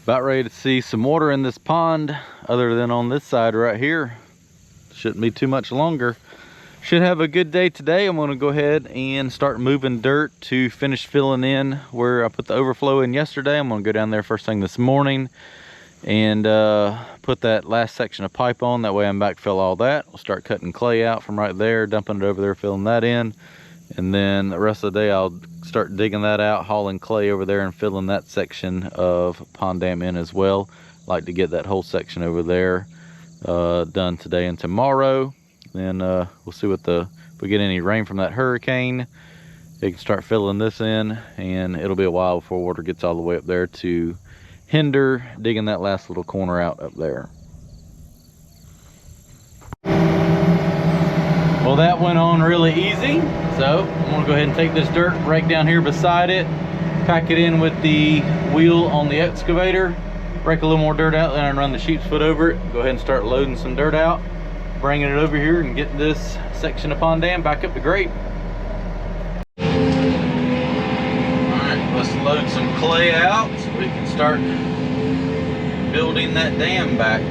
About ready to see some water in this pond, other than on this side right here. Shouldn't be too much longer. Should have a good day today. I'm going to go ahead and start moving dirt to finish filling in where I put the overflow in yesterday. I'm going to go down there first thing this morning and put that last section of pipe on. That way I'm backfill all that. We'll start cutting clay out from right there, dumping it over there, filling that in. And then the rest of the day I'll start digging that out, hauling clay over there and filling that section of pond dam in as well. Like to get that whole section over there done today and tomorrow. Then we'll see what if we get any rain from that hurricane, it can start filling this in, and it'll be a while before water gets all the way up there to hinder digging that last little corner out up there. Well, that went on really easy. So I'm gonna go ahead and take this dirt right down here beside it, pack it in with the wheel on the excavator, break a little more dirt out, then run the sheep's foot over it, go ahead and start loading some dirt out, bringing it over here and getting this section of pond dam back up to grade. All right, let's load some clay out so we can start building that dam back.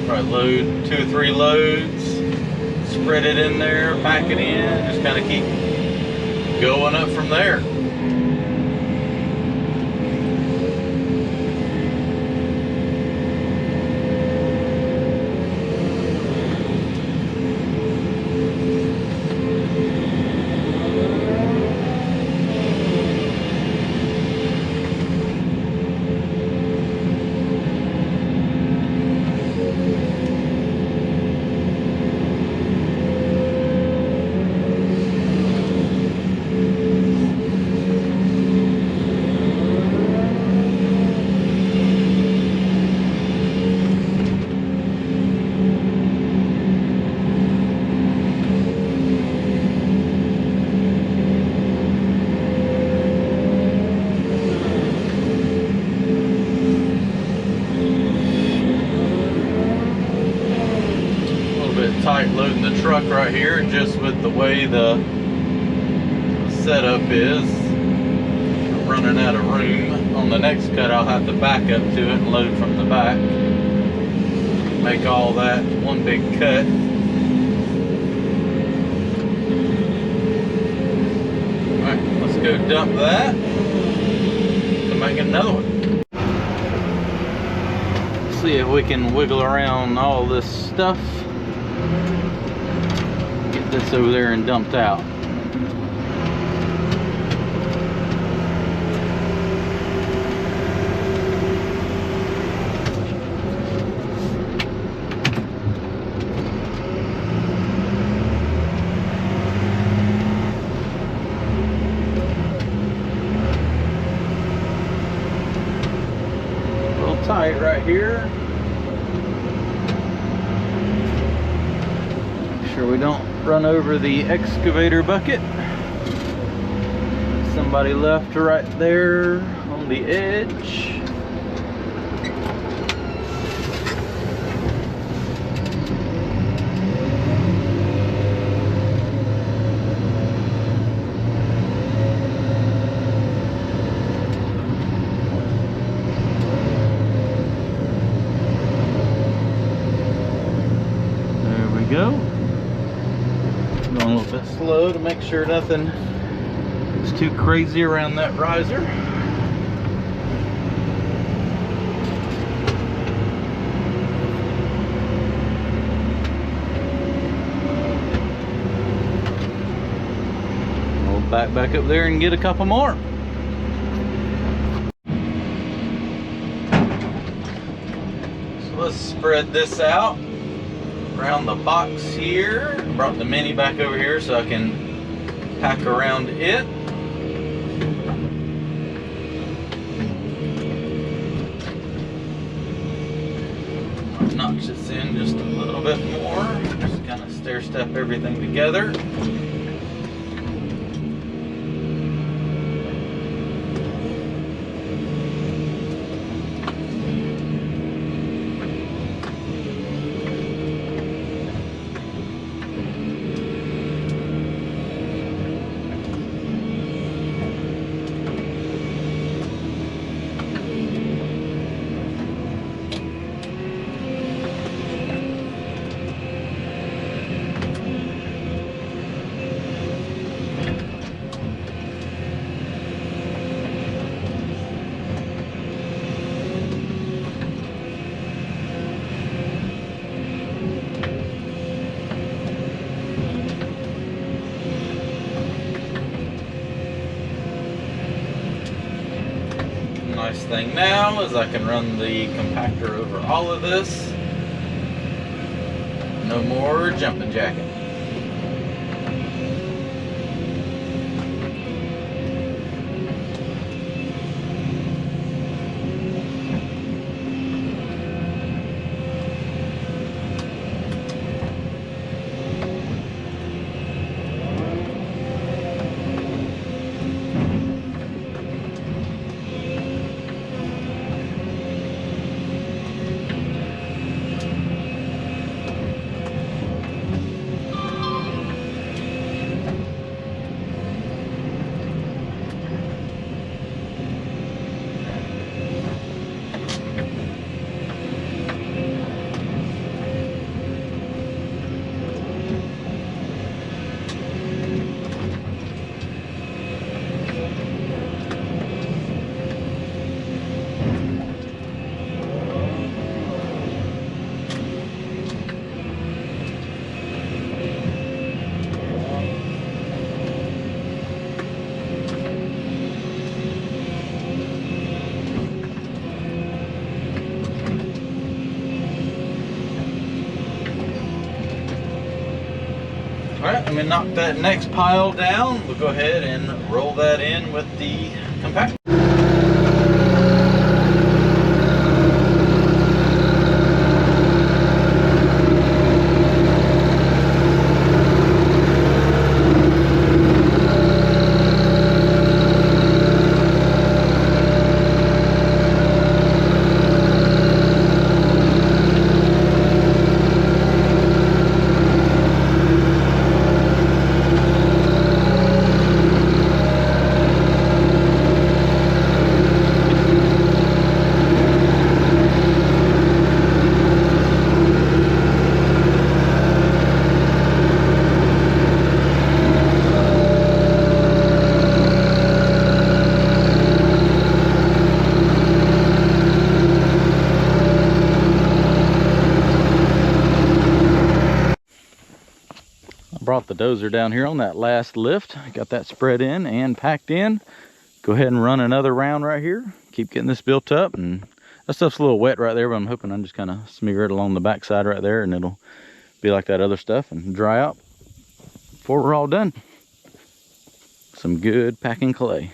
Probably load 2 or 3 loads, spread it in there, pack it in, just kind of keep going up from there. Tight loading the truck right here, just with the way the setup is. I'm running out of room. On the next cut I'll have to back up to it and load from the back. Make all that one big cut. Alright, let's go dump that. Come back and get another one. See if we can wiggle around all this stuff. Get this over there and dumped out. A little tight right here. We don't run over the excavator bucket. Somebody left right there on the edge. There we go. Going a little bit slow to make sure nothing is too crazy around that riser. We'll back up there and get a couple more. So let's spread this out around the box here. Brought the mini back over here so I can pack around it. Notch this in just a little bit more. Just kind of stair step everything together. nice thing now is I can run the compactor over all of this. No more jumping jacking. Alright, I'm going to knock that next pile down. We'll go ahead and roll that in with the compactor. Brought the dozer down here on that last lift. Got that spread in and packed in. Go ahead and run another round right here. Keep getting this built up, and that stuff's a little wet right there, but I'm hoping I just kind of smear it along the back side right there, and it'll be like that other stuff and dry out before we're all done. Some good packing clay.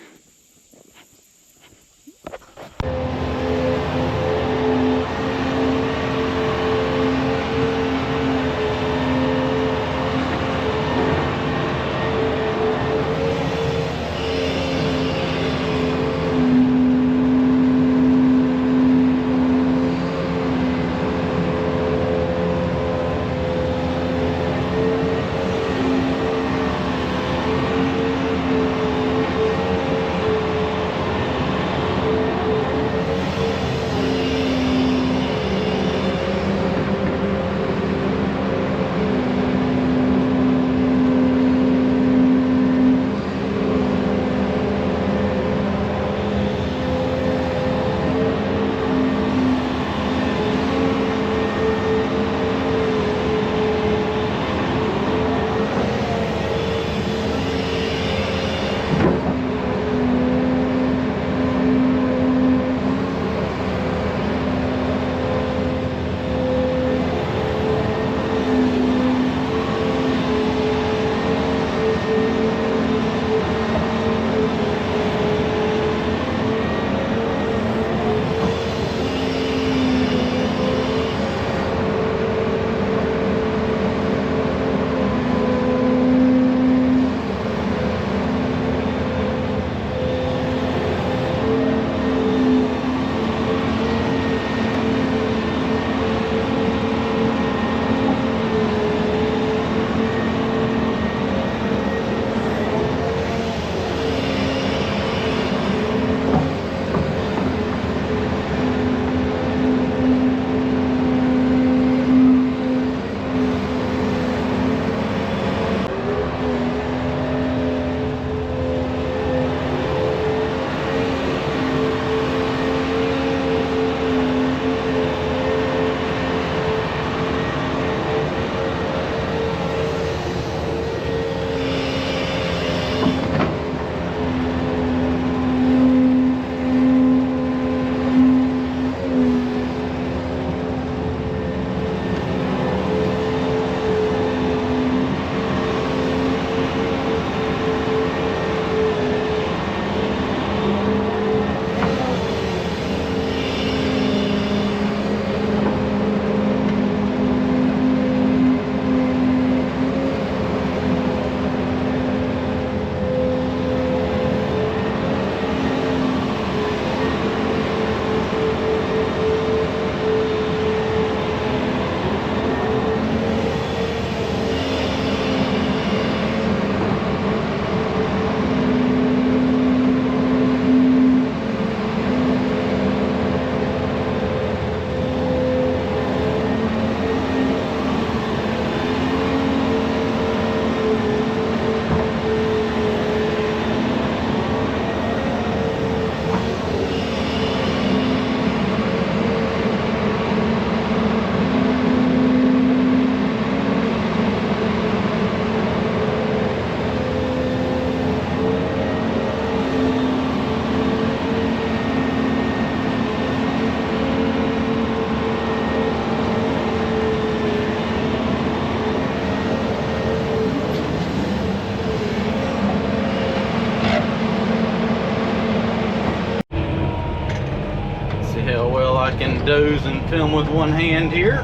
I can doze and film with one hand here.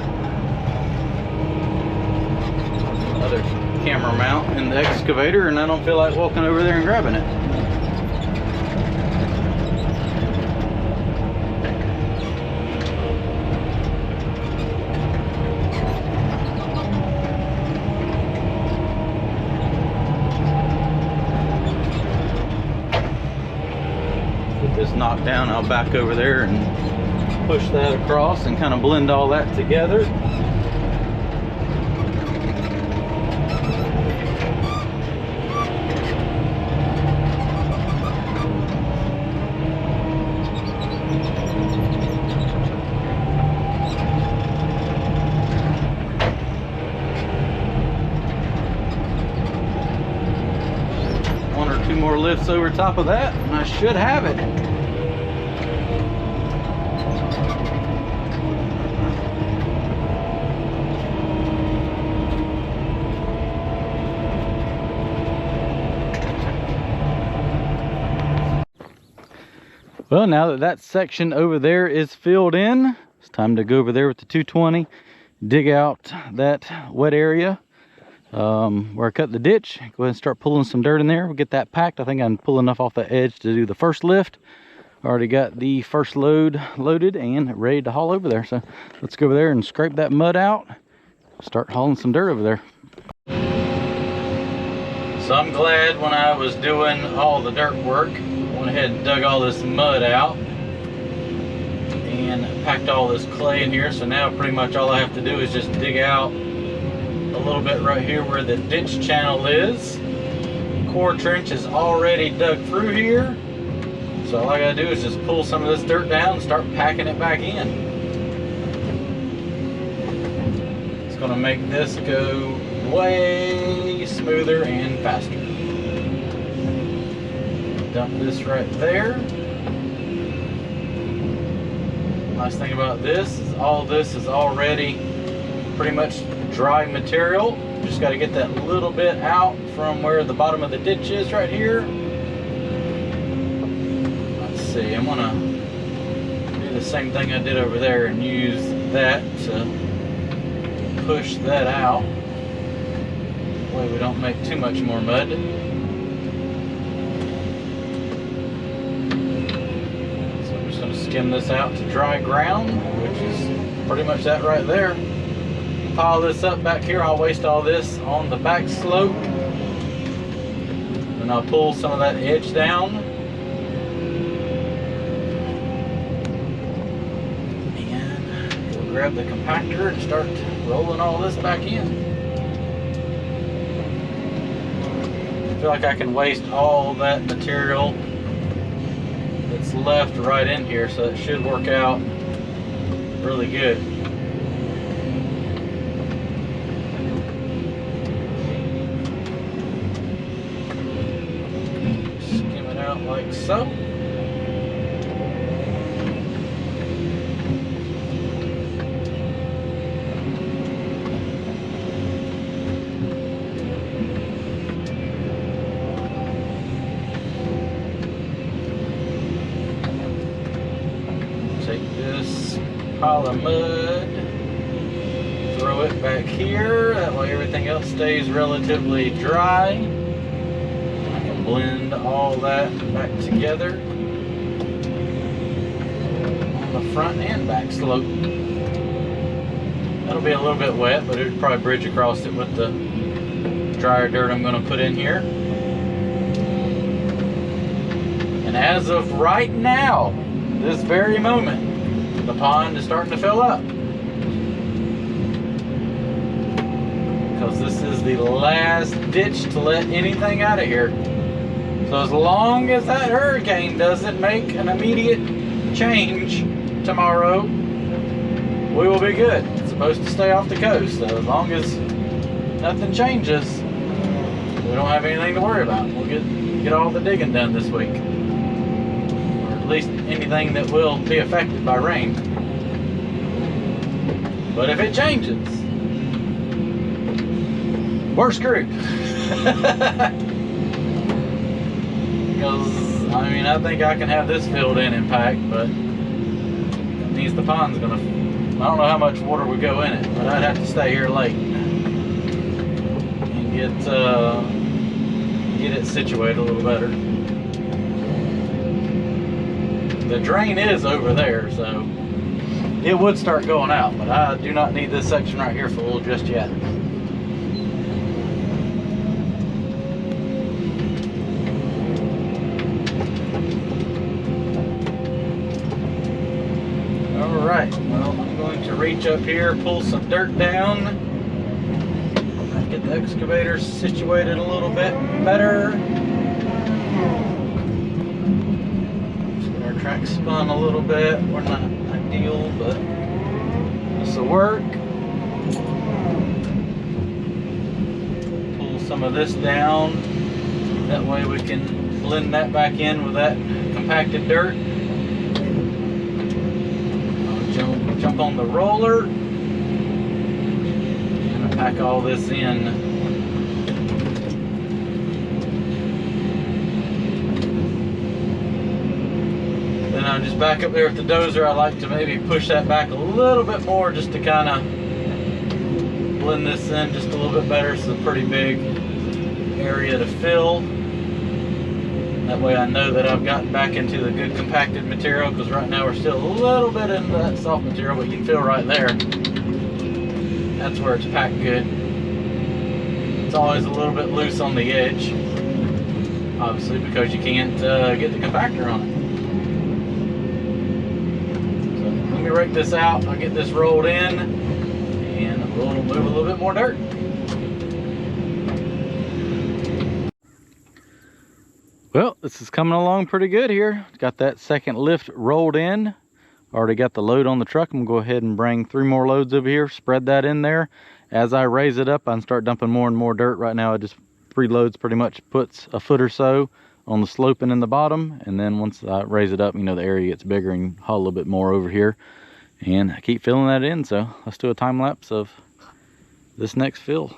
Other camera mount in the excavator, and I don't feel like walking over there and grabbing it. Get this knocked down, I'll back over there and push that across and kind of blend all that together. One or two more lifts over top of that and I should have it. Well, now that that section over there is filled in, it's time to go over there with the 220, dig out that wet area where I cut the ditch. Go ahead and start pulling some dirt in there. We'll get that packed. I think I can pull enough off the edge to do the first lift. Already got the first load loaded and ready to haul over there. So let's go over there and scrape that mud out. Start hauling some dirt over there. So I'm glad when I was doing all the dirt work, went ahead and dug all this mud out and packed all this clay in here. So now pretty much all I have to do is just dig out a little bit right here where the ditch channel is. Core trench is already dug through here. So all I gotta do is just pull some of this dirt down and start packing it back in. It's gonna make this go way smoother and faster. Dump this right there. Nice thing about this is all this is already pretty much dry material. Just got to get that little bit out from where the bottom of the ditch is right here. Let's see, I'm gonna do the same thing I did over there and use that to push that out. That way we don't make too much more mud. Skim this out to dry ground, which is pretty much that right there. Pile this up back here. I'll waste all this on the back slope, and I'll pull some of that edge down, and we'll grab the compactor and start rolling all this back in. I feel like I can waste all that material that's left right in here, so it should work out really good. Skim it out like so. Pile of mud, throw it back here, that way everything else stays relatively dry. I can blend all that back together on the front and back slope. That'll be a little bit wet, but it'll probably bridge across it with the drier dirt I'm going to put in here. And as of right now, this very moment, the pond is starting to fill up, because this is the last ditch to let anything out of here. So as long as that hurricane doesn't make an immediate change tomorrow, we will be good. It's supposed to stay off the coast, so as long as nothing changes, we don't have anything to worry about. We'll get all the digging done this week. At least anything that will be affected by rain. But if it changes, we're screwed. Because, I mean, I think I can have this filled in and packed, but I means the pond's gonna, I don't know how much water would go in it, but I'd have to stay here late and get it situated a little better. The drain is over there, so it would start going out, but I do not need this section right here full just yet. Alright, well, I'm going to reach up here, pull some dirt down, get the excavator situated a little bit better. Let's get our track spun a little bit. We're not ideal, but this will work. Pull some of this down. That way we can blend that back in with that compacted dirt. Jump on the roller and pack all this in. Then I just back up there with the dozer. I like to maybe push that back a little bit more just to kind of blend this in just a little bit better. It's a pretty big area to fill. That way I know that I've gotten back into the good compacted material, because right now we're still a little bit into that soft material, but you can feel right there. That's where it's packed good. It's always a little bit loose on the edge, obviously, because you can't get the compactor on it. So let me rake this out. I'll get this rolled in, and we'll move a little bit more dirt. Well, this is coming along pretty good here. Got that second lift rolled in. Already got the load on the truck. I'm gonna go ahead and bring 3 more loads over here, spread that in there. As I raise it up, I can start dumping more and more dirt. Right now, it just preloads, pretty much puts a foot or so on the sloping in the bottom. And then once I raise it up, you know, the area gets bigger and haul a little bit more over here. And I keep filling that in. So let's do a time lapse of this next fill.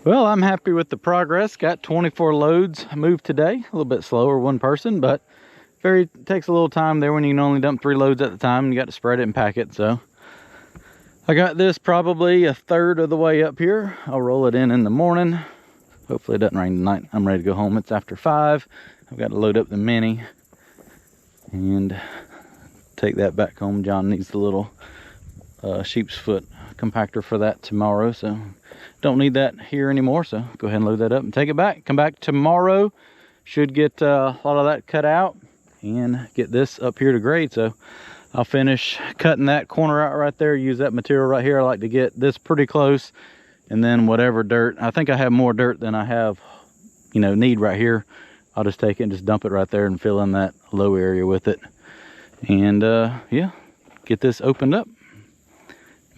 Well, I'm happy with the progress. Got 24 loads moved today. A little bit slower, one person, but takes a little time there when you can only dump 3 loads at the time and you got to spread it and pack it. So I got this probably a third of the way up here. I'll roll it in the morning. Hopefully it doesn't rain tonight. I'm ready to go home. It's after 5. I've got to load up the Mini and take that back home. John needs the little sheep's foot compactor for that tomorrow, so don't need that here anymore. So go ahead and load that up and take it back. Come back tomorrow. Should get a lot of that cut out and get this up here to grade. So I'll finish cutting that corner out right there, use that material right here. I like to get this pretty close, and then whatever dirt, I think I have more dirt than I have, you know, need right here. I'll just take it and just dump it right there and fill in that low area with it. And yeah, get this opened up.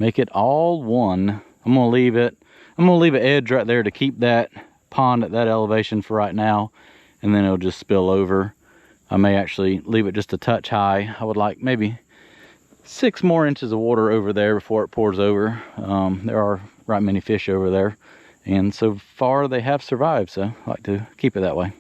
Make it all one. I'm gonna leave an edge right there to keep that pond at that elevation for right now, and then it'll just spill over. I may actually leave it just a touch high. I would like maybe 6 more inches of water over there before it pours over. There are right many fish over there, and so far they have survived, so I like to keep it that way.